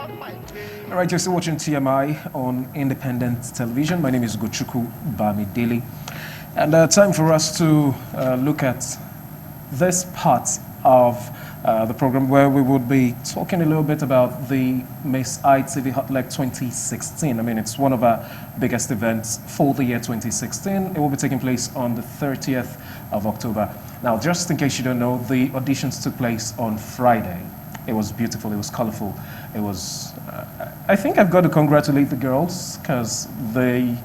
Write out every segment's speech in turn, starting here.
All right, you're still watching TMI on independent television. My name is Gochuku Bamidele. And time for us to look at this part of the program where we would be talking a little bit about the Miss ITV Hot Leg 2016. I mean, it's one of our biggest events for the year 2016. It will be taking place on the 30th of October. Now, just in case you don't know, the auditions took place on Friday. It was beautiful, it was colorful. It was, I think I've got to congratulate the girls because they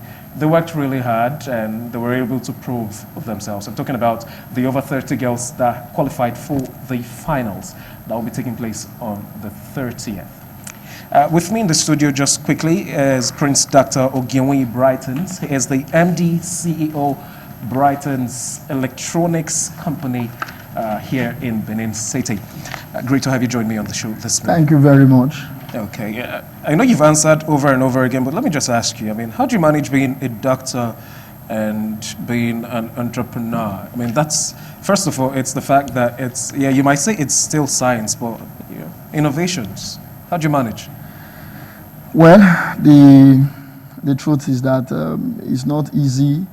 worked really hard and they were able to prove themselves. I'm talking about the over 30 girls that qualified for the finals that will be taking place on the 30th. With me in the studio just quickly is Prince Dr. Ogiemwonyi Brightence. He is the MD, CEO, Brightence Electronics Company here in Benin City. Great to have you join me on the show this morning. Thank you very much. Okay, I know you've answered over and over again, but let me just ask you, I mean, how do you manage being a doctor and being an entrepreneur? I mean, that's, first of all, it's the fact that it's, yeah, you might say it's still science, but you know, innovations, how do you manage? Well, the truth is that it's not easy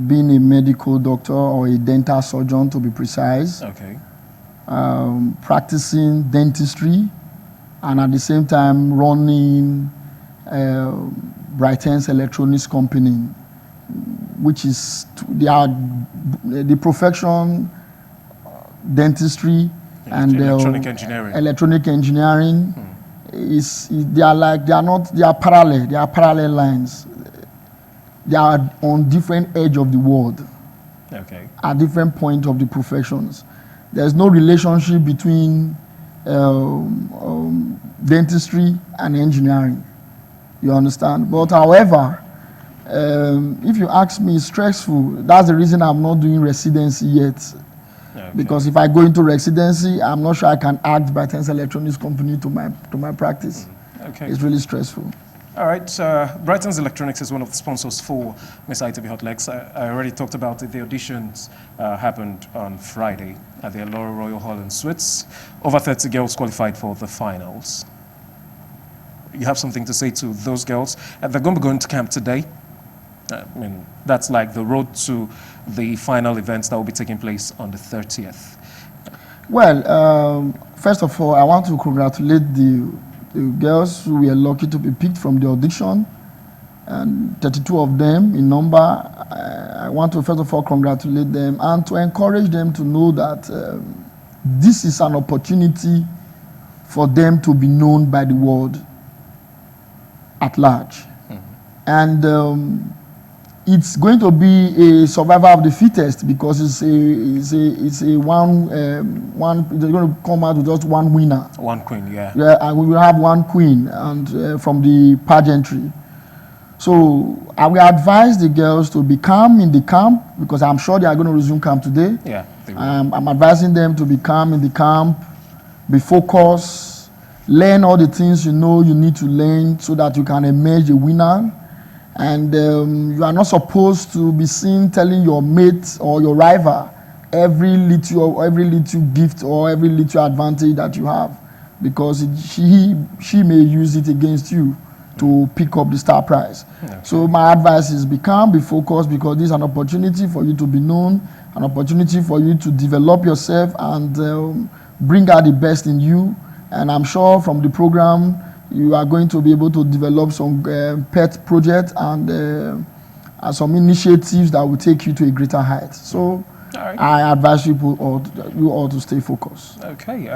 being a medical doctor or a dental surgeon, to be precise. Okay. Practicing dentistry and at the same time running Brightence Electronics Company, which is the profession dentistry and electronic engineering. Electronic engineering they are parallel lines. They are on different edge of the world. Okay. At different point of the professions. There's no relationship between dentistry and engineering. You understand? But however, if you ask me, it's stressful. That's the reason I'm not doing residency yet. Okay. Because if I go into residency, I'm not sure I can add Brightence Electronics Company to my practice. Okay. It's really stressful. All right, Brightence Electronics is one of the sponsors for Miss ITV Hot Legs. I already talked about it. The auditions happened on Friday at the Elora Royal Hall and Suites. Over 30 girls qualified for the finals. You have something to say to those girls? They're going to be going to camp today. I mean, that's like the road to the final events that will be taking place on the 30th. Well, first of all, I want to congratulate the girls who were lucky to be picked from the audition, and 32 of them in number. I want to first of all congratulate them and to encourage them to know that this is an opportunity for them to be known by the world at large. And it's going to be a survival of the fittest because it's a one they're going to come out with just one winner. One queen, yeah. Yeah, and we will have one queen and from the pageantry. So I will advise the girls to be calm in the camp because I'm sure they are going to resume camp today. Yeah, they will. I'm advising them to be calm in the camp, be focused, learn all the things you know you need to learn so that you can emerge a winner. And you are not supposed to be seen telling your mate or your rival every little gift or every little advantage that you have, because she may use it against you to pick up the star prize. Okay. So my advice is be calm, be focused, because this is an opportunity for you to be known, an opportunity for you to develop yourself and bring out the best in you. And I'm sure from the program, you are going to be able to develop some pet projects and some initiatives that will take you to a greater height. So right. I advise you all to stay focused. Okay,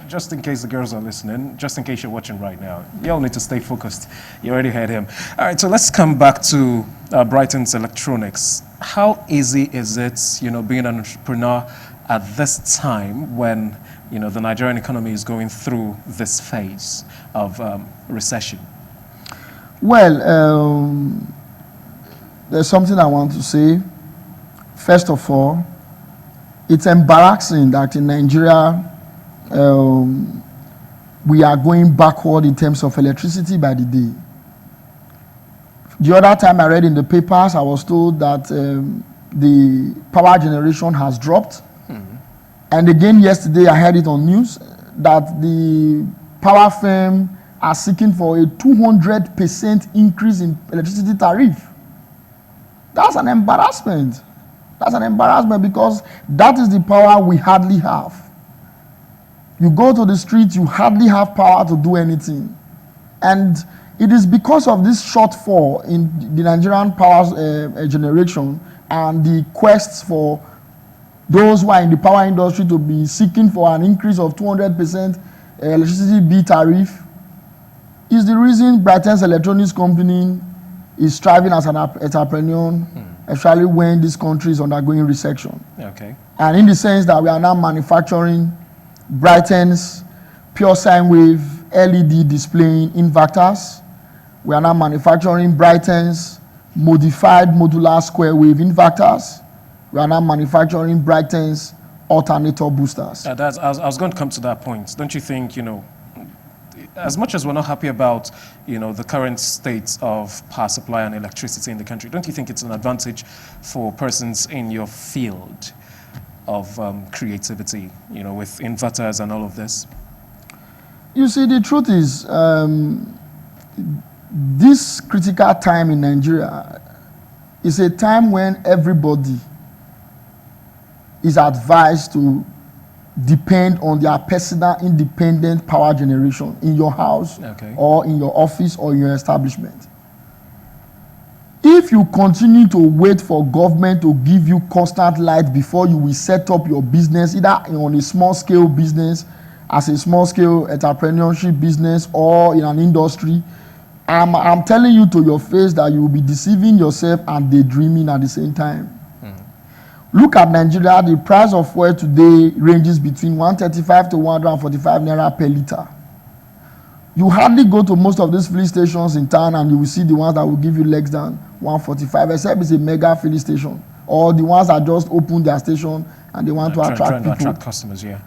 just in case the girls are listening, just in case you're watching right now, you all need to stay focused. You already heard him. All right, so let's come back to Brightence Electronics. How easy is it, being an entrepreneur at this time when the Nigerian economy is going through this phase of recession? Well, there's something I want to say. First of all, it's embarrassing that in Nigeria, we are going backward in terms of electricity by the day. The other time I read in the papers, I was told that the power generation has dropped. And again, yesterday I heard it on news that the power firm are seeking for a 200% increase in electricity tariff. That's an embarrassment. That's an embarrassment because that is the power we hardly have. You go to the street, you hardly have power to do anything. And it is because of this shortfall in the Nigerian power generation and the quest for those who are in the power industry to be seeking for an increase of 200% electricity bill tariff is the reason Brightence Electronics Company is striving as an entrepreneur, especially when this country is undergoing recession. Okay. And in the sense that we are now manufacturing Brightence, pure sine wave, LED displaying inverters. We are now manufacturing Brightence, modified modular square wave inverters. We are now manufacturing Brightence alternator boosters. I was going to come to that point. Don't you think, as much as we're not happy about, the current state of power supply and electricity in the country, don't you think it's an advantage for persons in your field of creativity, with inverters and all of this? You see, the truth is, this critical time in Nigeria is a time when everybody is advised to depend on their personal independent power generation in your house or in your office or in your establishment. If you continue to wait for government to give you constant light before you will set up your business, either on a small scale business, as a small scale entrepreneurship business, or in an industry, I'm telling you to your face that you will be deceiving yourself and daydreaming at the same time. Look at Nigeria. The price of fuel today ranges between 135 to 145 naira per liter. You hardly go to most of these filling stations in town and you will see the ones that will give you less than 145, except it's a mega filling station, or the ones that just open their station and they want to attract people. Attract customers, yeah.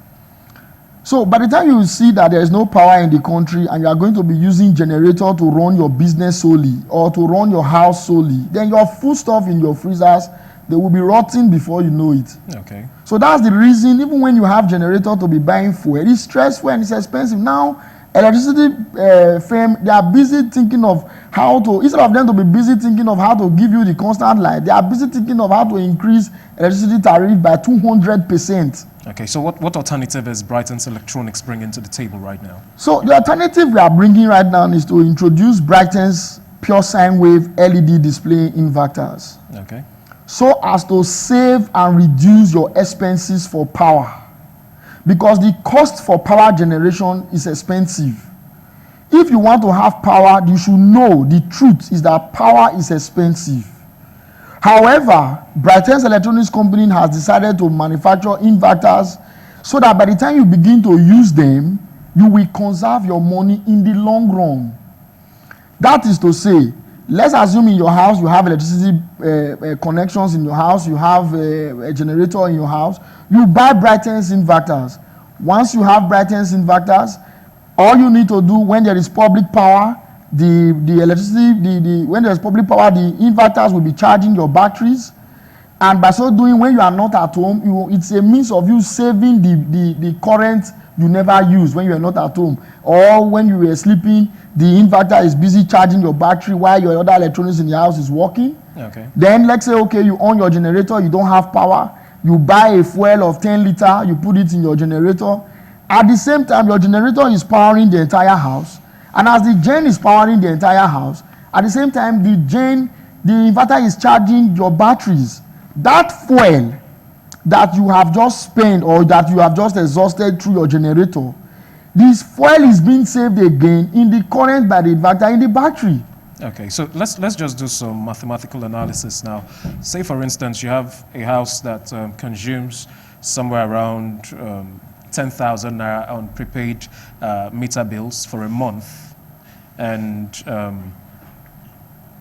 So by the time you see that there is no power in the country and you are going to be using generator to run your business solely or to run your house solely, then your food stuff in your freezers, they will be rotting before you know it. Okay. So that's the reason, even when you have generator to be buying fuel, it's stressful and it's expensive. Now, electricity firm, they are busy thinking of how to, instead of them to be busy thinking of how to give you the constant light, they are busy thinking of how to increase electricity tariff by 200%. Okay, so what alternative is Brightence Electronics bringing to the table right now? So the alternative we are bringing right now is to introduce Brightence pure sine wave LED display inverters. Okay. So as to save and reduce your expenses for power. Because the cost for power generation is expensive. If you want to have power, you should know the truth is that power is expensive. However, Brightence Electronics Company has decided to manufacture inverters so that by the time you begin to use them, you will conserve your money in the long run. That is to say, let's assume in your house you have electricity connections in your house, you have a generator in your house, you buy Brightence inverters. Once you have Brightence inverters, all you need to do when there is public power, the electricity, when there is public power, the inverters will be charging your batteries. And by so doing, when you are not at home, it's a means of you saving the current you never use when you are not at home. Or when you were sleeping, the inverter is busy charging your battery while your other electronics in the house is working. Okay. Then let's say, okay, you on your generator, you don't have power. You buy a fuel of 10 liter, you put it in your generator. At the same time, your generator is powering the entire house. And as the gen is powering the entire house, at the same time, the inverter is charging your batteries. That fuel that you have just spent or that you have just exhausted through your generator, this fuel is being saved again in the current by the inverter in the battery. Okay, so let's just do some mathematical analysis now. Say, for instance, you have a house that consumes somewhere around 10,000 naira on prepaid meter bills for a month. And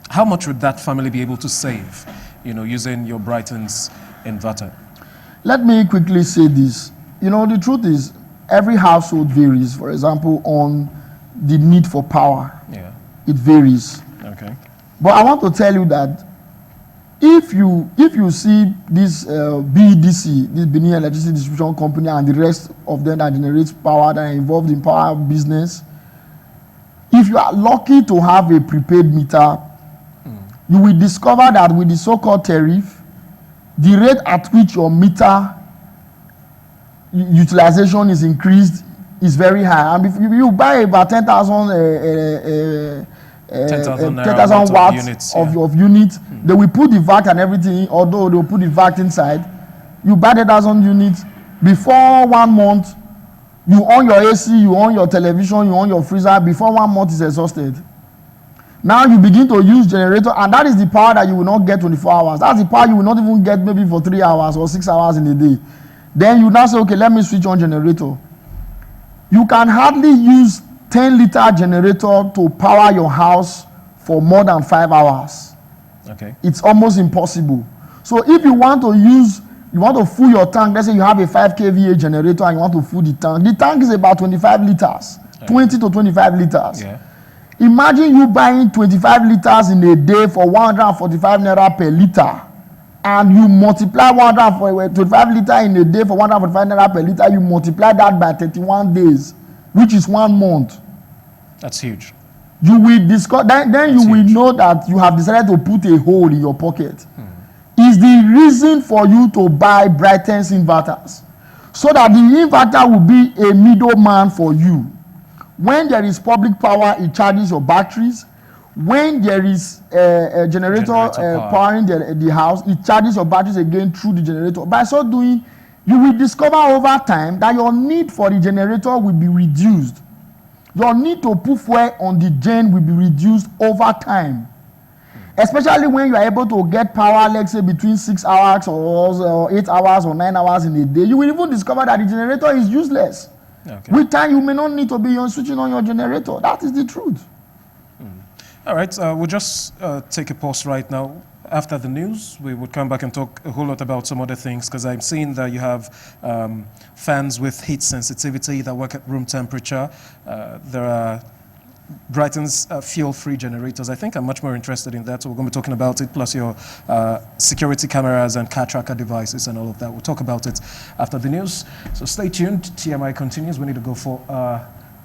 how much would that family be able to save, using your Brightence inverter? Let me quickly say this. The truth is, every household varies. For example, on the need for power. Yeah. It varies. Okay. But I want to tell you that if you see this BEDC, this Benin Electricity Distribution Company, and the rest of them that generates power, that are involved in power business, you are lucky to have a prepaid meter, you will discover that with the so-called tariff, the rate at which your meter utilization is increased is very high. And if you buy about 10,000 watts units, of units, they will put the VAT and everything, although they will put the VAT inside. You buy 10,000 units, before 1 month, you on your AC, you on your television, you on your freezer, before 1 month is exhausted. Now you begin to use generator, and that is the power that you will not get 24 hours. That's the power you will not even get maybe for 3 hours or 6 hours in a day. Then you now say, okay, let me switch on generator. You can hardly use 10-liter generator to power your house for more than 5 hours. Okay. It's almost impossible. So if you want to fill your tank, let's say you have a 5 kVA generator and you want to fill the tank is about 25 liters, 20 to 25 liters. Yeah. Imagine you buying 25 liters in a day for 145 naira per liter, and you multiply 125 liters in a day for 145 naira per liter, you multiply that by 31 days, which is 1 month. That's huge. You will discuss, then you will know that you have decided to put a hole in your pocket. Is the reason for you to buy Brightence inverters, so that the inverter will be a middleman for you. When there is public power, it charges your batteries. When there is a generator powering the house, it charges your batteries again through the generator. By so doing, you will discover over time that your need for the generator will be reduced. Your need to put fuel on the gen will be reduced over time. Especially when you are able to get power, let's say between 6 hours or 8 hours or 9 hours in a day, you will even discover that the generator is useless. Okay. With time, you may not need to be switching on your generator. That is the truth. All right, we'll just take a pause right now. After the news, we would come back and talk a whole lot about some other things, because I'm seeing that you have fans with heat sensitivity that work at room temperature. There are Brightence fuel-free generators. I think I'm much more interested in that, so we're going to be talking about it, plus your security cameras and car tracker devices and all of that. We'll talk about it after the news. So stay tuned. TMI continues. We need to go for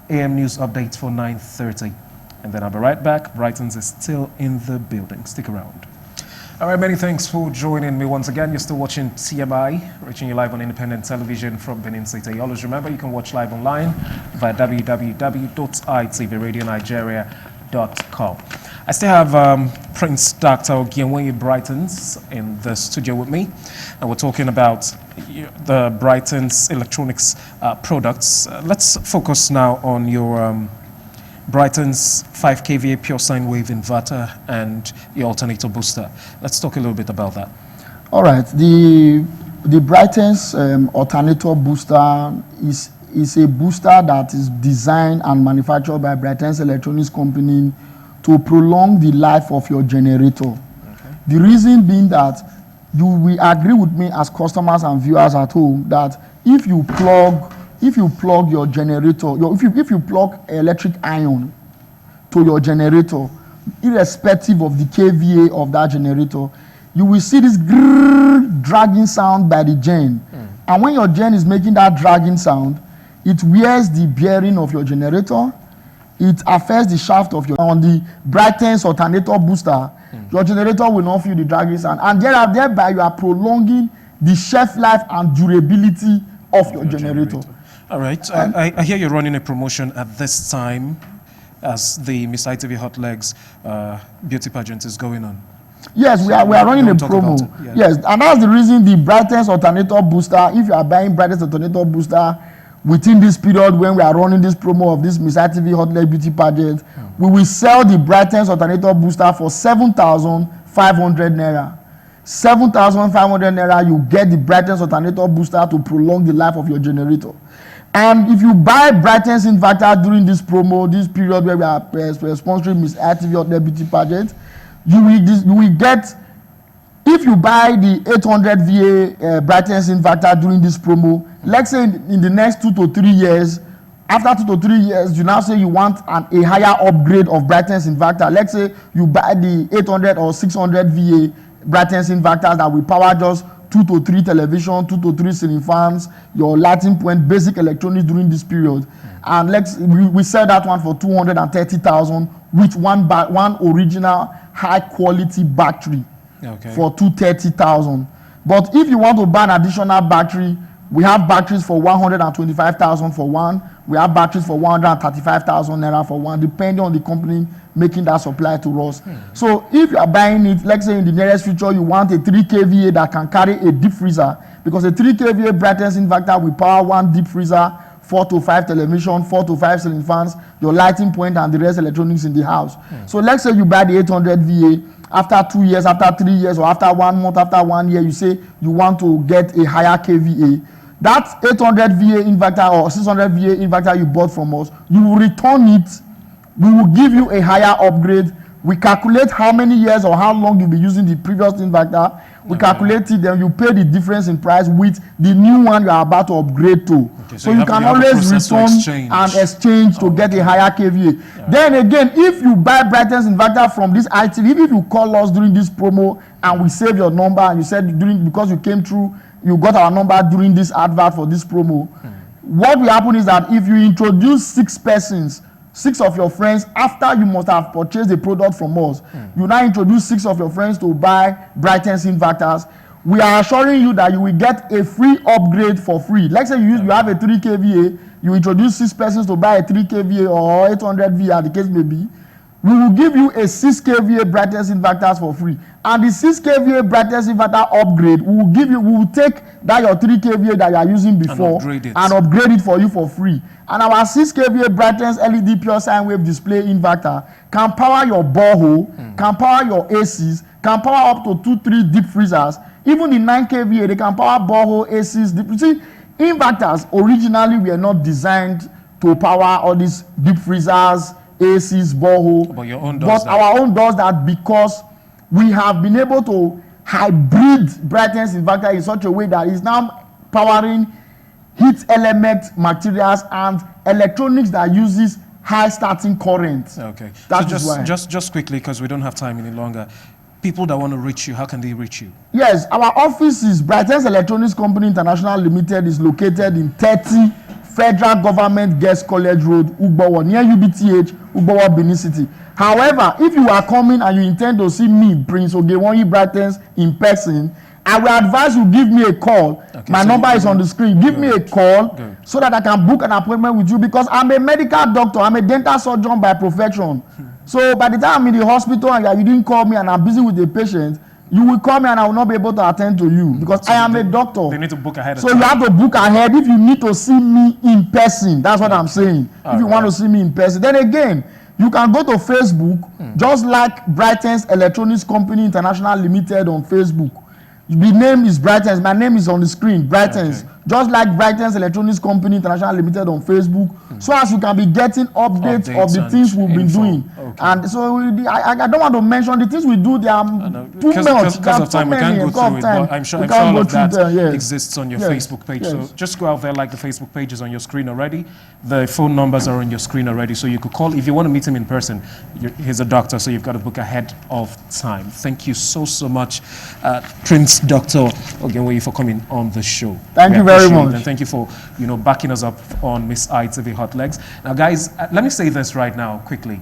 AM news updates for 9:30. And then I'll be right back. Brightence is still in the building. Stick around. All right, many thanks for joining me once again. You're still watching TMI, reaching you live on independent television from Benin City. Always remember, you can watch live online via www.itvradionnigeria.com. I still have Prince Dr. Ogiemwonyi Brightence in the studio with me, and we're talking about the Brightence electronics products. Let's focus now on your Brightence 5 kVA pure sine wave inverter and your alternator booster. Let's talk a little bit about that. All right. The Brightence alternator booster is a booster that is designed and manufactured by Brightence Electronics Company to prolong the life of your generator. Okay. The reason being that you will agree with me as customers and viewers at home that if you plug your generator, if you plug electric iron to your generator, irrespective of the kVA of that generator, you will see this dragging sound by the gen. And when your gen is making that dragging sound, it wears the bearing of your generator, it affects the shaft of your... On the Brightence alternator booster, your generator will not feel the dragging sound, and thereby you are prolonging the shelf life and durability of your generator. All right. I hear you're running a promotion at this time as the Miss ITV Hot Legs beauty pageant is going on. Yes, we are running a promo. Yeah. Yes, and that's the reason the Brightence alternator booster, if you are buying Brightence alternator booster within this period when we are running this promo of this Miss ITV Hot Legs beauty pageant, we will sell the Brightence alternator booster for 7,500 naira. 7,500 naira, you get the Brightence alternator booster to prolong the life of your generator. And if you buy Brightence inverter during this promo, this period where we are sponsoring Miss ITV Hot Legs beauty pageant, you will get, if you buy the 800 VA Brightence inverter during this promo, let's say in the next 2 to 3 years, after 2 to 3 years, you now say you want a higher upgrade of Brightence inverter. Let's say you buy the 800 or 600 VA Brightence inverters that will power just 2 to 3 television, 2 to 3 ceiling fans, your lighting point, basic electronics during this period. And we sell that one for 230,000 with one original high quality battery for 230,000. But if you want to buy an additional battery, we have batteries for 125,000 for one. We have batteries for 135,000 naira for one, depending on the company making that supply to us. So if you are buying it, let's say in the nearest future, you want a 3 kVA that can carry a deep freezer, because a 3 kVA Brightence inverter will power one deep freezer, 4 to 5 television, 4 to 5 ceiling fans, your lighting point, and the rest electronics in the house. So let's say you buy the 800 VA. After 2 years, after 3 years, or after 1 month, after 1 year, you say you want to get a higher kVA. That 800 VA inverter or 600 VA inverter you bought from us, you will return it. We will give you a higher upgrade. We calculate how many years or how long you'll be using the previous inverter. We calculate it, then you pay the difference in price with the new one you are about to upgrade to. So you can always return and exchange to get a higher kVA. Then again, if you buy Brightence inverter from this ITV, if you call us during this promo and we save your number and you said because you came through, you got our number during this advert for this promo, what will happen is that if you introduce 6 persons, 6 of your friends, after you must have purchased a product from us, you now introduce 6 of your friends to buy Brightence inverters. We are assuring you that you will get a free upgrade for free. Let's say you have a 3 kVA, you introduce 6 persons to buy a 3 kVA or 800 VA, the case may be. We will give you a 6 kVA Brightence inverters for free. And the 6 kVA Brightence inverter upgrade, we will take that your 3 kVA that you are using before and upgrade it for you for free. And our 6 kVA Brightence LED pure sine wave display inverter can power your borehole, can power your ACs, can power up to 2-3 deep freezers. Even the 9 kVA, they can power borehole, ACs. You see, inverters originally were not designed to power all these deep freezers, ACs, borehole. But your own does that. Our own does that because we have been able to hybrid Brightence inverter in such a way that it's now powering heat element materials and electronics that uses high starting current. Okay. So just quickly, because we don't have time any longer. People that want to reach you, how can they reach you? Yes, our office is Brightence Electronics Company International Limited, is located in 30 Federal Government Guest College Road, Ugbowo, near UBTH, Ugbowo, Benin City. However, if you are coming and you intend to see me, Prince Ogiemwonyi Brightence, in person, I will advise you give me a call. Okay, my number is on the screen. Give me a call so that I can book an appointment with you, because I'm a medical doctor. I'm a dental surgeon by profession. So by the time I'm in the hospital and you didn't call me and I'm busy with the patient, you will call me and I will not be able to attend to you because I am a doctor. They need to book ahead of time. So you have to book ahead if you need to see me in person. That's what I'm saying. If you want to see me in person. Then again, you can go to Facebook, just like Brightence Electronics Company International Limited on Facebook. The name is Brightence. My name is on the screen, Brightence. Just like Brightence Electronics Company International Limited on Facebook, so as you can be getting updates of the things we've been doing. And so I don't want to mention the things we do. There are too much. Because of time, we can't go through it. But I'm sure all of that exists on your Facebook page. So just go out there, like the Facebook page is on your screen already. The phone numbers are on your screen already. So you could call if you want to meet him in person. He's a doctor, so you've got to book ahead of time. Thank you so much, Prince Dr. Ogiemwonyi, for coming on the show. Thank you very much. And thank you for backing us up on Miss ITV Hot Legs. Now, guys, let me say this right now quickly.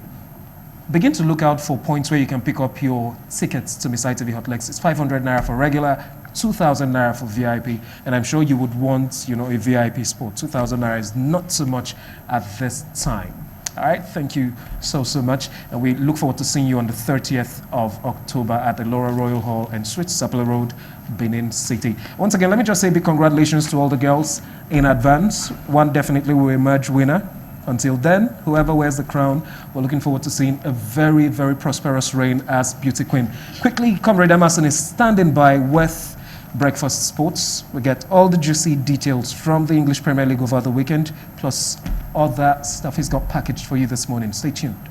Begin to look out for points where you can pick up your tickets to Miss ITV Hot Legs. It's 500 naira for regular, 2,000 naira for VIP, and I'm sure you would want, a VIP spot. 2,000 naira is not so much at this time. All right, thank you so much, and we look forward to seeing you on the 30th of October at the Laura Royal Hall and Switch Sapler Road, Benin City. Once again, let me just say big congratulations to all the girls in advance. One definitely will emerge winner. Until then, whoever wears the crown, we're looking forward to seeing a very, very prosperous reign as beauty queen. Quickly, Comrade Emerson is standing by with Breakfast Sports. We get all the juicy details from the English Premier League over the weekend, plus other stuff he's got packaged for you this morning. Stay tuned.